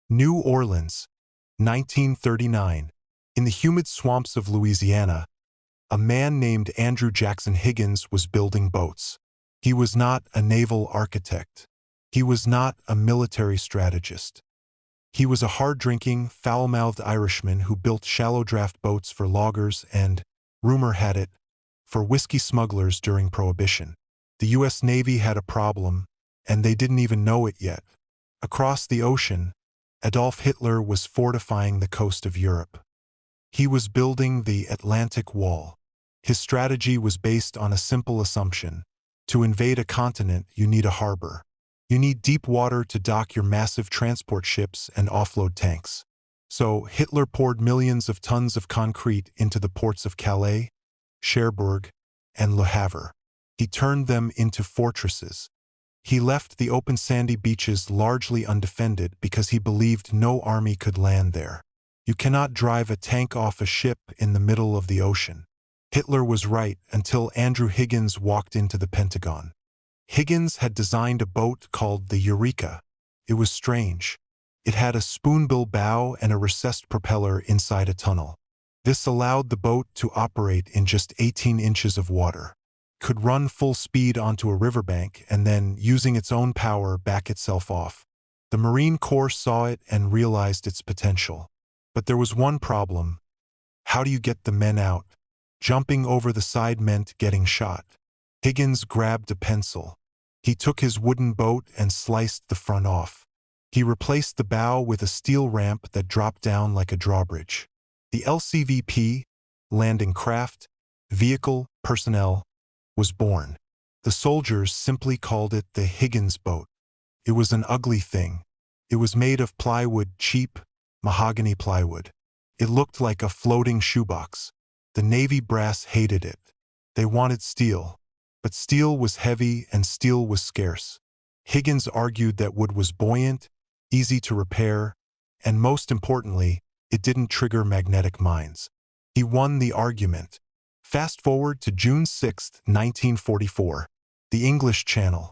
New Orleans, 1939. In the humid swamps of Louisiana, a man named Andrew Jackson Higgins was building boats. He was not a naval architect. He was not a military strategist. He was a hard-drinking, foul-mouthed Irishman who built shallow-draft boats for loggers and, rumor had it, for whiskey smugglers during Prohibition. The U.S. Navy had a problem, and they didn't even know it yet. Across the ocean, Adolf Hitler was fortifying the coast of Europe. He was building the Atlantic Wall. His strategy was based on a simple assumption. To invade a continent, you need a harbor. You need deep water to dock your massive transport ships and offload tanks. So Hitler poured millions of tons of concrete into the ports of Calais, Cherbourg, and Le Havre. He turned them into fortresses. He left the open sandy beaches largely undefended because he believed no army could land there. You cannot drive a tank off a ship in the middle of the ocean. Hitler was right until Andrew Higgins walked into the Pentagon. Higgins had designed a boat called the Eureka. It was strange. It had a spoonbill bow and a recessed propeller inside a tunnel. This allowed the boat to operate in just 18 inches of water. It could run full speed onto a riverbank and then, using its own power, back itself off. The Marine Corps saw it and realized its potential. But there was one problem. How do you get the men out? Jumping over the side meant getting shot. Higgins grabbed a pencil. He took his wooden boat and sliced the front off. He replaced the bow with a steel ramp that dropped down like a drawbridge. The LCVP, landing craft, vehicle, personnel, was born. The soldiers simply called it the Higgins boat. It was an ugly thing. It was made of plywood, cheap, mahogany plywood. It looked like a floating shoebox. The Navy brass hated it. They wanted steel. But steel was heavy and steel was scarce. Higgins argued that wood was buoyant, easy to repair, and most importantly, it didn't trigger magnetic mines. He won the argument. Fast forward to June 6, 1944. The English Channel.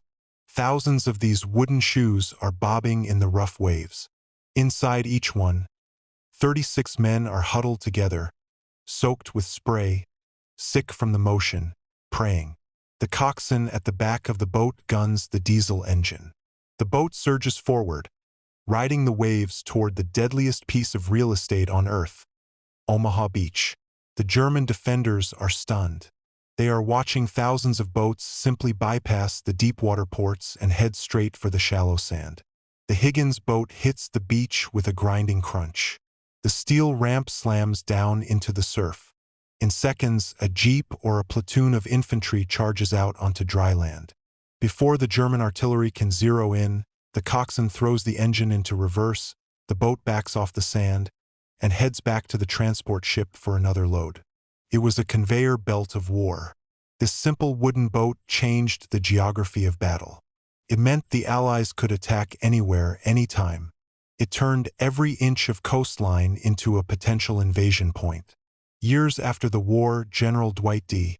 Thousands of these wooden shoes are bobbing in the rough waves. Inside each one, 36 men are huddled together, soaked with spray, sick from the motion, praying. The coxswain at the back of the boat guns the diesel engine. The boat surges forward, riding the waves toward the deadliest piece of real estate on Earth, Omaha Beach. The German defenders are stunned. They are watching thousands of boats simply bypass the deep-water ports and head straight for the shallow sand. The Higgins boat hits the beach with a grinding crunch. The steel ramp slams down into the surf. In seconds, a jeep or a platoon of infantry charges out onto dry land. Before the German artillery can zero in, the coxswain throws the engine into reverse, the boat backs off the sand, and heads back to the transport ship for another load. It was a conveyor belt of war. This simple wooden boat changed the geography of battle. It meant the Allies could attack anywhere, anytime. It turned every inch of coastline into a potential invasion point. Years after the war, General Dwight D.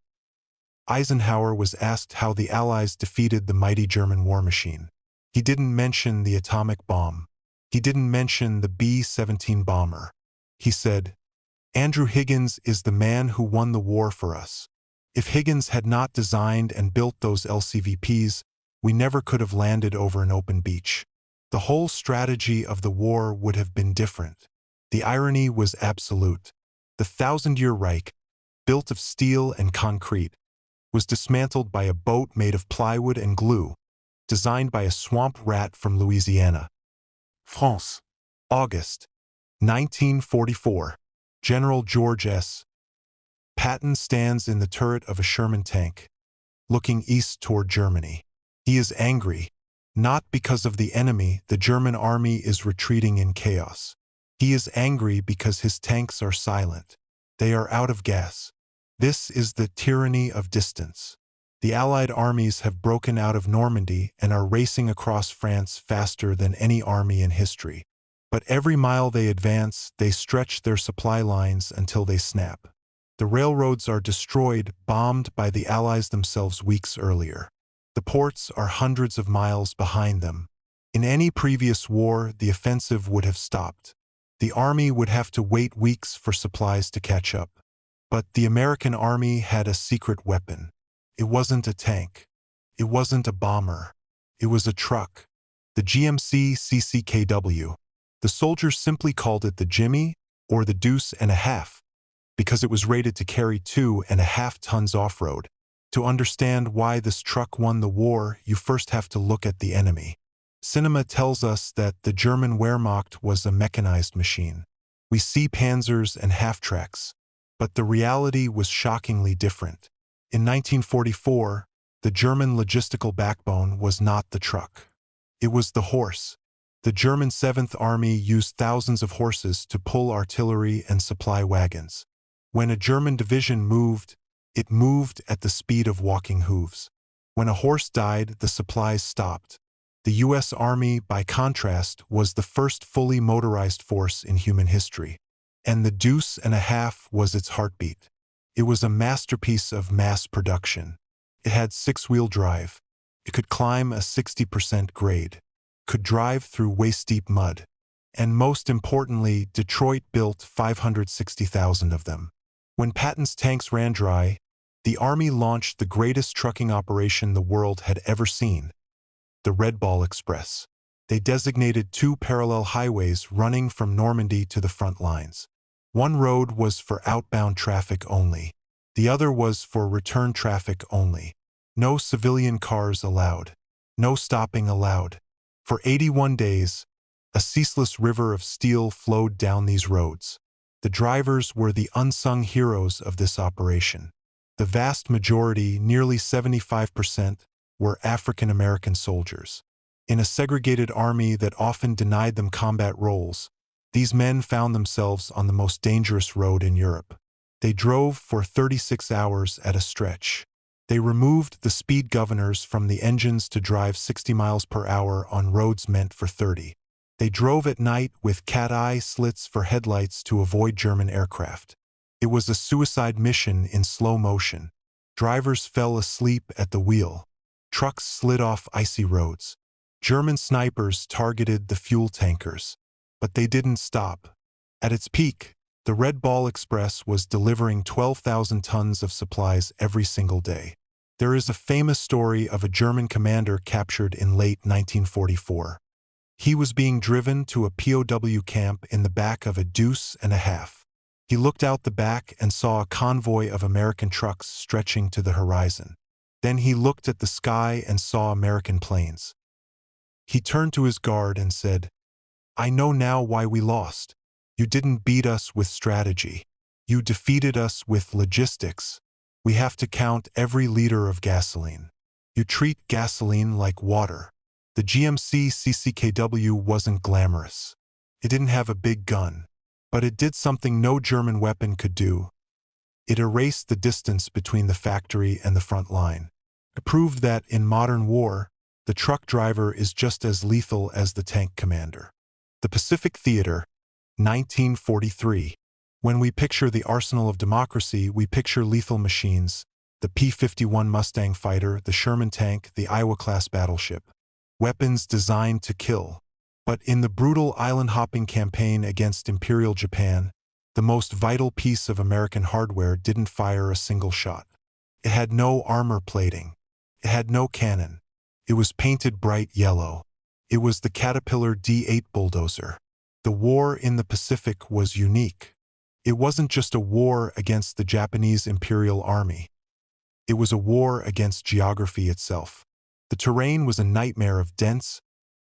Eisenhower was asked how the Allies defeated the mighty German war machine. He didn't mention the atomic bomb. He didn't mention the B-17 bomber. He said, "Andrew Higgins is the man who won the war for us. If Higgins had not designed and built those LCVPs, we never could have landed over an open beach. The whole strategy of the war would have been different." The irony was absolute. The Thousand-Year Reich, built of steel and concrete, was dismantled by a boat made of plywood and glue, designed by a swamp rat from Louisiana. France, August, 1944. General George S. Patton stands in the turret of a Sherman tank, looking east toward Germany. He is angry, not because of the enemy. The German army is retreating in chaos. He is angry because his tanks are silent. They are out of gas. This is the tyranny of distance. The Allied armies have broken out of Normandy and are racing across France faster than any army in history. But every mile they advance, they stretch their supply lines until they snap. The railroads are destroyed, bombed by the Allies themselves weeks earlier. The ports are hundreds of miles behind them. In any previous war, the offensive would have stopped. The Army would have to wait weeks for supplies to catch up. But the American Army had a secret weapon. It wasn't a tank. It wasn't a bomber. It was a truck. The GMC CCKW. The soldiers simply called it the Jimmy or the Deuce and a Half because it was rated to carry 2.5 tons off-road. To understand why this truck won the war, you first have to look at the enemy. Cinema tells us that the German Wehrmacht was a mechanized machine. We see panzers and half-tracks, but the reality was shockingly different. In 1944, the German logistical backbone was not the truck. It was the horse. The German 7th Army used thousands of horses to pull artillery and supply wagons. When a German division moved, it moved at the speed of walking hooves. When a horse died, the supplies stopped. The U.S. Army, by contrast, was the first fully motorized force in human history. And the Deuce and a Half was its heartbeat. It was a masterpiece of mass production. It had 6-wheel drive. It could climb a 60% grade, could drive through waist-deep mud, and most importantly, Detroit built 560,000 of them. When Patton's tanks ran dry, the Army launched the greatest trucking operation the world had ever seen, the Red Ball Express. They designated 2 parallel highways running from Normandy to the front lines. One road was for outbound traffic only. The other was for return traffic only. No civilian cars allowed. No stopping allowed. For 81 days, a ceaseless river of steel flowed down these roads. The drivers were the unsung heroes of this operation. The vast majority, nearly 75%, were African American soldiers. In a segregated army that often denied them combat roles, these men found themselves on the most dangerous road in Europe. They drove for 36 hours at a stretch. They removed the speed governors from the engines to drive 60 miles per hour on roads meant for 30. They drove at night with cat-eye slits for headlights to avoid German aircraft. It was a suicide mission in slow motion. Drivers fell asleep at the wheel. Trucks slid off icy roads. German snipers targeted the fuel tankers. But they didn't stop. At its peak, the Red Ball Express was delivering 12,000 tons of supplies every single day. There is a famous story of a German commander captured in late 1944. He was being driven to a POW camp in the back of a Deuce and a Half. He looked out the back and saw a convoy of American trucks stretching to the horizon. Then he looked at the sky and saw American planes. He turned to his guard and said, "I know now why we lost. You didn't beat us with strategy. You defeated us with logistics. We have to count every liter of gasoline. You treat gasoline like water." The GMC CCKW wasn't glamorous. It didn't have a big gun, but it did something no German weapon could do. It erased the distance between the factory and the front line. It proved that in modern war, the truck driver is just as lethal as the tank commander. The Pacific Theater, 1943. When we picture the arsenal of democracy, we picture lethal machines, the P-51 Mustang fighter, the Sherman tank, the Iowa-class battleship. Weapons designed to kill. But in the brutal island-hopping campaign against Imperial Japan, the most vital piece of American hardware didn't fire a single shot. It had no armor plating. It had no cannon. It was painted bright yellow. It was the Caterpillar D8 bulldozer. The war in the Pacific was unique. It wasn't just a war against the Japanese Imperial Army. It was a war against geography itself. The terrain was a nightmare of dense,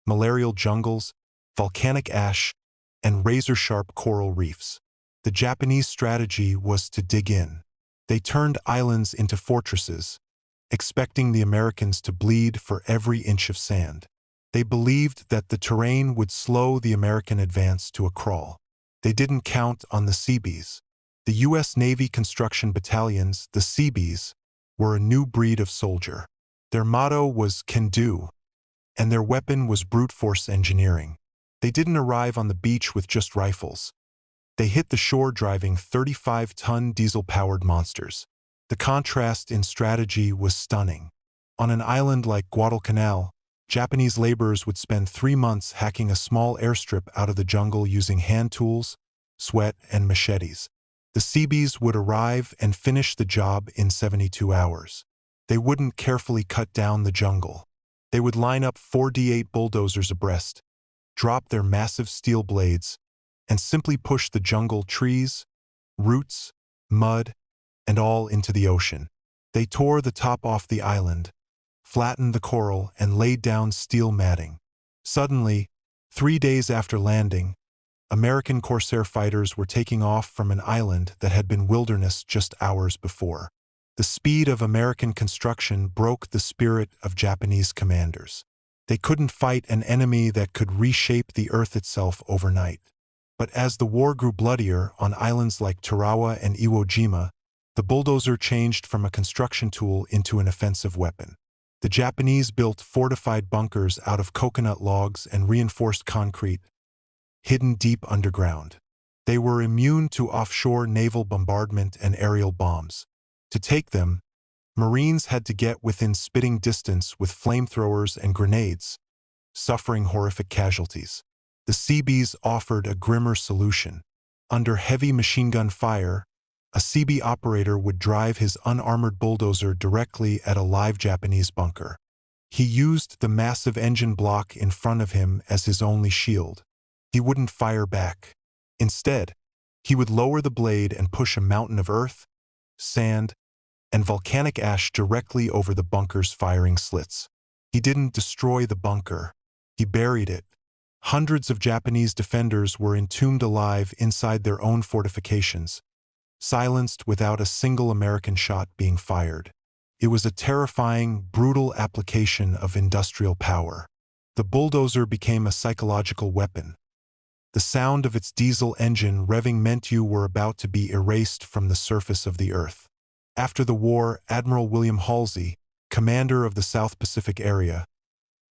malarial jungles, volcanic ash, and razor-sharp coral reefs. The Japanese strategy was to dig in. They turned islands into fortresses, expecting the Americans to bleed for every inch of sand. They believed that the terrain would slow the American advance to a crawl. They didn't count on the Seabees. The U.S. Navy construction battalions, the Seabees, were a new breed of soldier. Their motto was "can do," and their weapon was brute force engineering. They didn't arrive on the beach with just rifles. They hit the shore driving 35-ton diesel-powered monsters. The contrast in strategy was stunning. On an island like Guadalcanal, Japanese laborers would spend 3 months hacking a small airstrip out of the jungle using hand tools, sweat, and machetes. The Seabees would arrive and finish the job in 72 hours. They wouldn't carefully cut down the jungle. They would line up 4 D8 bulldozers abreast, drop their massive steel blades, and simply push the jungle trees, roots, mud, and all into the ocean. They tore the top off the island, flattened the coral, and laid down steel matting. Suddenly, 3 days after landing, American Corsair fighters were taking off from an island that had been wilderness just hours before. The speed of American construction broke the spirit of Japanese commanders. They couldn't fight an enemy that could reshape the earth itself overnight. But as the war grew bloodier on islands like Tarawa and Iwo Jima, the bulldozer changed from a construction tool into an offensive weapon. The Japanese built fortified bunkers out of coconut logs and reinforced concrete, hidden deep underground. They were immune to offshore naval bombardment and aerial bombs. To take them, Marines had to get within spitting distance with flamethrowers and grenades, suffering horrific casualties. The Seabees offered a grimmer solution. Under heavy machine gun fire, a Seabee operator would drive his unarmored bulldozer directly at a live Japanese bunker. He used the massive engine block in front of him as his only shield. He wouldn't fire back. Instead, he would lower the blade and push a mountain of earth, sand, and volcanic ash directly over the bunker's firing slits. He didn't destroy the bunker. He buried it. Hundreds of Japanese defenders were entombed alive inside their own fortifications, silenced without a single American shot being fired. It was a terrifying, brutal application of industrial power. The bulldozer became a psychological weapon. The sound of its diesel engine revving meant you were about to be erased from the surface of the earth. After the war, Admiral William Halsey, commander of the South Pacific area,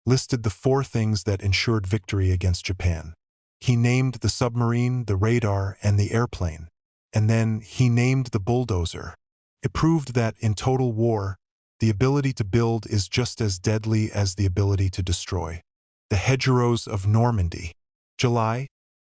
listed the 4 things that ensured victory against Japan. He named the submarine, the radar, and the airplane. And then he named the bulldozer. It proved that in total war, the ability to build is just as deadly as the ability to destroy. The hedgerows of Normandy. July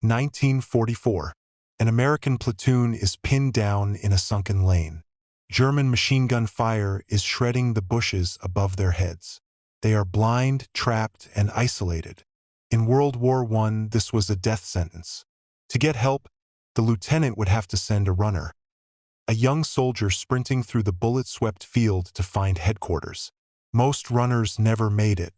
1944. An American platoon is pinned down in a sunken lane. German machine gun fire is shredding the bushes above their heads. They are blind, trapped, and isolated. In World War I, this was a death sentence. To get help, the lieutenant would have to send a runner, a young soldier sprinting through the bullet-swept field to find headquarters. Most runners never made it.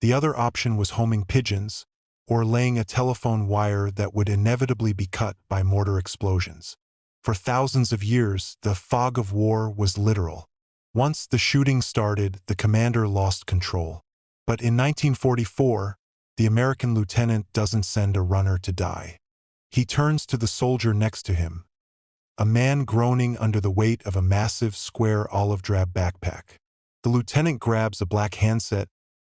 The other option was homing pigeons or laying a telephone wire that would inevitably be cut by mortar explosions. For thousands of years, the fog of war was literal. Once the shooting started, the commander lost control. But in 1944, the American lieutenant doesn't send a runner to die. He turns to the soldier next to him, a man groaning under the weight of a massive, square olive-drab backpack. The lieutenant grabs a black handset,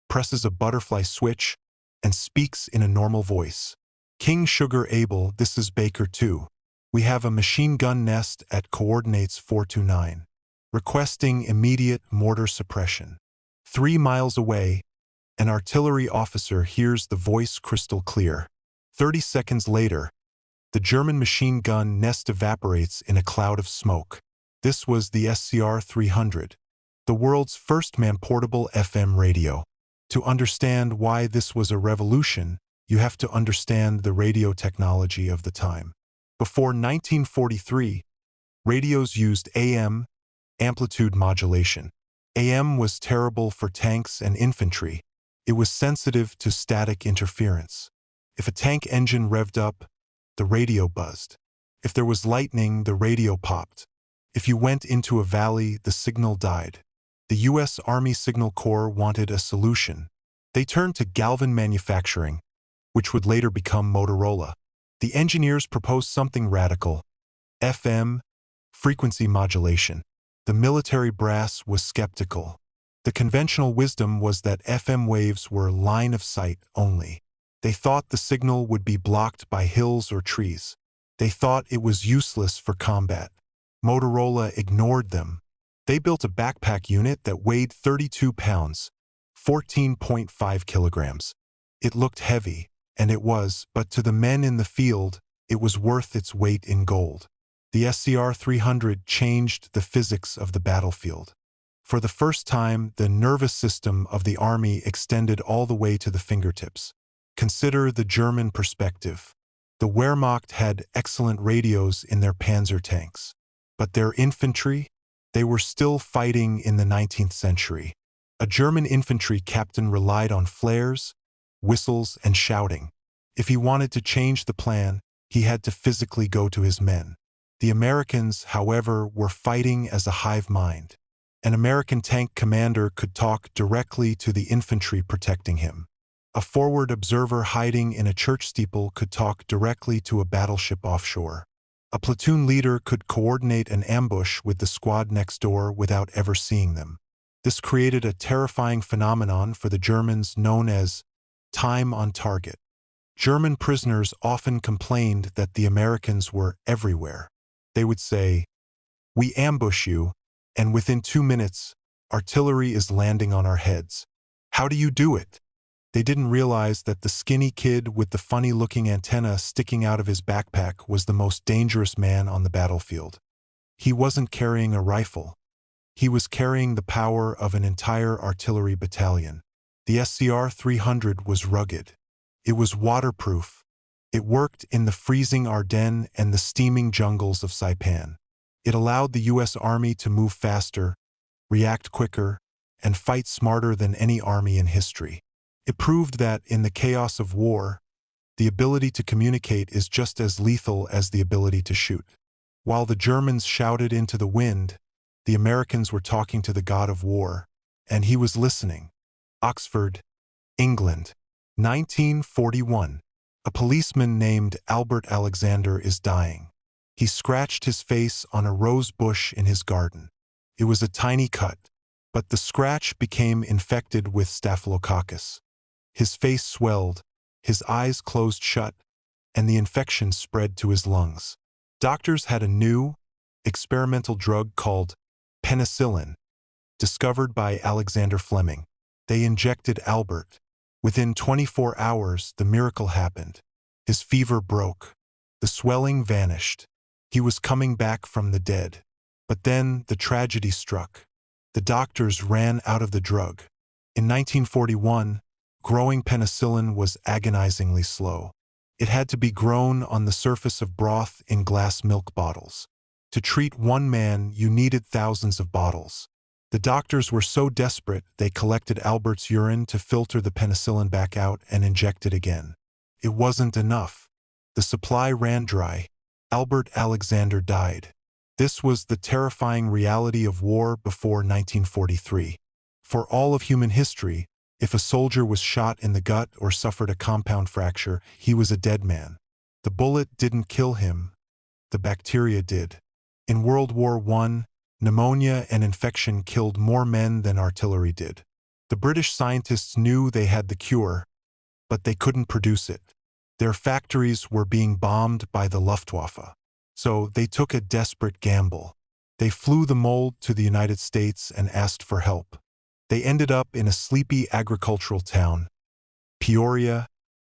presses a butterfly switch, and speaks in a normal voice. "King Sugar Abel, this is Baker 2. We have a machine gun nest at coordinates 429. Requesting immediate mortar suppression." 3 miles away, an artillery officer hears the voice crystal clear. 30 seconds later, the German machine gun nest evaporates in a cloud of smoke. This was the SCR-300, the world's first man-portable FM radio. To understand why this was a revolution, you have to understand the radio technology of the time. Before 1943, radios used AM, amplitude modulation. AM was terrible for tanks and infantry. It was sensitive to static interference. If a tank engine revved up, the radio buzzed. If there was lightning, the radio popped. If you went into a valley, the signal died. The U.S. Army Signal Corps wanted a solution. They turned to Galvin Manufacturing, which would later become Motorola. The engineers proposed something radical: FM, frequency modulation. The military brass was skeptical. The conventional wisdom was that FM waves were line of sight only. They thought the signal would be blocked by hills or trees. They thought it was useless for combat. Motorola ignored them. They built a backpack unit that weighed 32 pounds, 14.5 kilograms. It looked heavy, and it was, but to the men in the field, it was worth its weight in gold. The SCR-300 changed the physics of the battlefield. For the first time, the nervous system of the army extended all the way to the fingertips. Consider the German perspective. The Wehrmacht had excellent radios in their panzer tanks. But their infantry? They were still fighting in the 19th century. A German infantry captain relied on flares, whistles, and shouting. If he wanted to change the plan, he had to physically go to his men. The Americans, however, were fighting as a hive mind. An American tank commander could talk directly to the infantry protecting him. A forward observer hiding in a church steeple could talk directly to a battleship offshore. A platoon leader could coordinate an ambush with the squad next door without ever seeing them. This created a terrifying phenomenon for the Germans known as time on target. German prisoners often complained that the Americans were everywhere. They would say, "We ambush you, and within 2 minutes, artillery is landing on our heads. How do you do it?" They didn't realize that the skinny kid with the funny-looking antenna sticking out of his backpack was the most dangerous man on the battlefield. He wasn't carrying a rifle. He was carrying the power of an entire artillery battalion. The SCR-300 was rugged. It was waterproof. It worked in the freezing Ardennes and the steaming jungles of Saipan. It allowed the U.S. Army to move faster, react quicker, and fight smarter than any army in history. It proved that, in the chaos of war, the ability to communicate is just as lethal as the ability to shoot. While the Germans shouted into the wind, the Americans were talking to the god of war, and he was listening. Oxford, England, 1941. A policeman named Albert Alexander is dying. He scratched his face on a rose bush in his garden. It was a tiny cut, but the scratch became infected with staphylococcus. His face swelled, his eyes closed shut, and the infection spread to his lungs. Doctors had a new, experimental drug called penicillin, discovered by Alexander Fleming. They injected Albert. Within 24 hours, the miracle happened. His fever broke. The swelling vanished. He was coming back from the dead. But then the tragedy struck. The doctors ran out of the drug. In 1941, growing penicillin was agonizingly slow. It had to be grown on the surface of broth in glass milk bottles. To treat one man, you needed thousands of bottles. The doctors were so desperate, they collected Albert's urine to filter the penicillin back out and inject it again. It wasn't enough. The supply ran dry. Albert Alexander died. This was the terrifying reality of war before 1943. For all of human history, if a soldier was shot in the gut or suffered a compound fracture, he was a dead man. The bullet didn't kill him. The bacteria did. In World War I, pneumonia and infection killed more men than artillery did. The British scientists knew they had the cure, but they couldn't produce it. Their factories were being bombed by the Luftwaffe. So they took a desperate gamble. They flew the mold to the United States and asked for help. They ended up in a sleepy agricultural town, Peoria,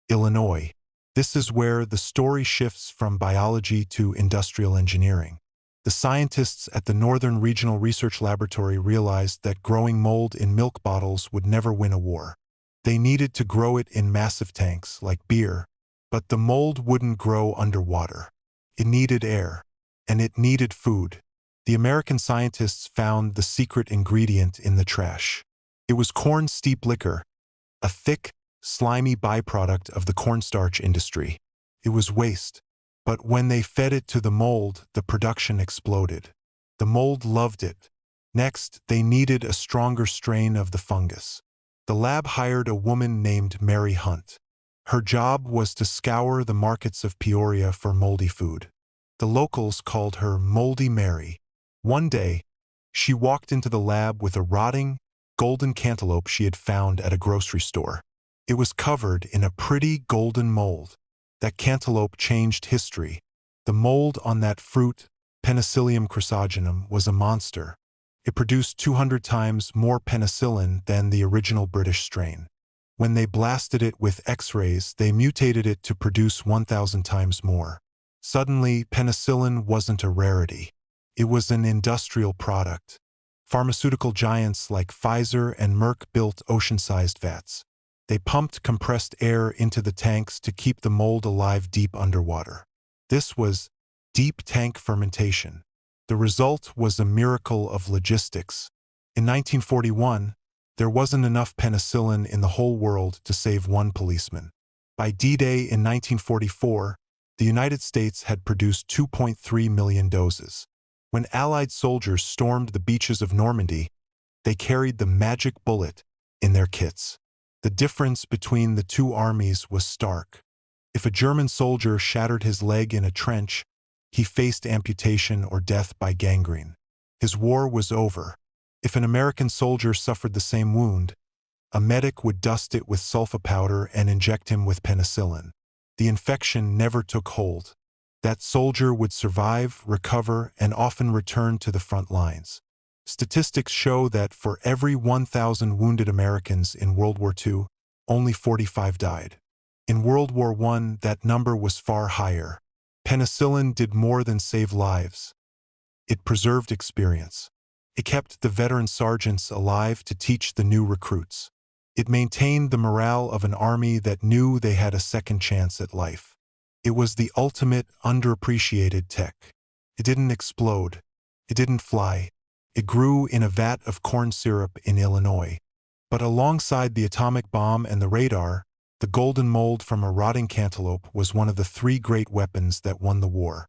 Illinois. This is where the story shifts from biology to industrial engineering. The scientists at the Northern Regional Research Laboratory realized that growing mold in milk bottles would never win a war. They needed to grow it in massive tanks, like beer, but the mold wouldn't grow underwater. It needed air, and it needed food. The American scientists found the secret ingredient in the trash. It was corn steep liquor, a thick, slimy byproduct of the cornstarch industry. It was waste. But when they fed it to the mold, the production exploded. The mold loved it. Next, they needed a stronger strain of the fungus. The lab hired a woman named Mary Hunt. Her job was to scour the markets of Peoria for moldy food. The locals called her Moldy Mary. One day, she walked into the lab with a rotting, golden cantaloupe she had found at a grocery store. It was covered in a pretty golden mold. That cantaloupe changed history. The mold on that fruit, Penicillium chrysogenum, was a monster. It produced 200 times more penicillin than the original British strain. When they blasted it with X-rays, they mutated it to produce 1,000 times more. Suddenly, penicillin wasn't a rarity. It was an industrial product. Pharmaceutical giants like Pfizer and Merck built ocean-sized vats. They pumped compressed air into the tanks to keep the mold alive deep underwater. This was deep tank fermentation. The result was a miracle of logistics. In 1941, there wasn't enough penicillin in the whole world to save one policeman. By D-Day in 1944, the United States had produced 2.3 million doses. When Allied soldiers stormed the beaches of Normandy, they carried the magic bullet in their kits. The difference between the two armies was stark. If a German soldier shattered his leg in a trench, he faced amputation or death by gangrene. His war was over. If an American soldier suffered the same wound, a medic would dust it with sulfa powder and inject him with penicillin. The infection never took hold. That soldier would survive, recover, and often return to the front lines. Statistics show that for every 1,000 wounded Americans in World War II, only 45 died. In World War I, that number was far higher. Penicillin did more than save lives. It preserved experience. It kept the veteran sergeants alive to teach the new recruits. It maintained the morale of an army that knew they had a second chance at life. It was the ultimate underappreciated tech. It didn't explode. It didn't fly. It grew in a vat of corn syrup in Illinois. But alongside the atomic bomb and the radar, the golden mold from a rotting cantaloupe was one of the three great weapons that won the war.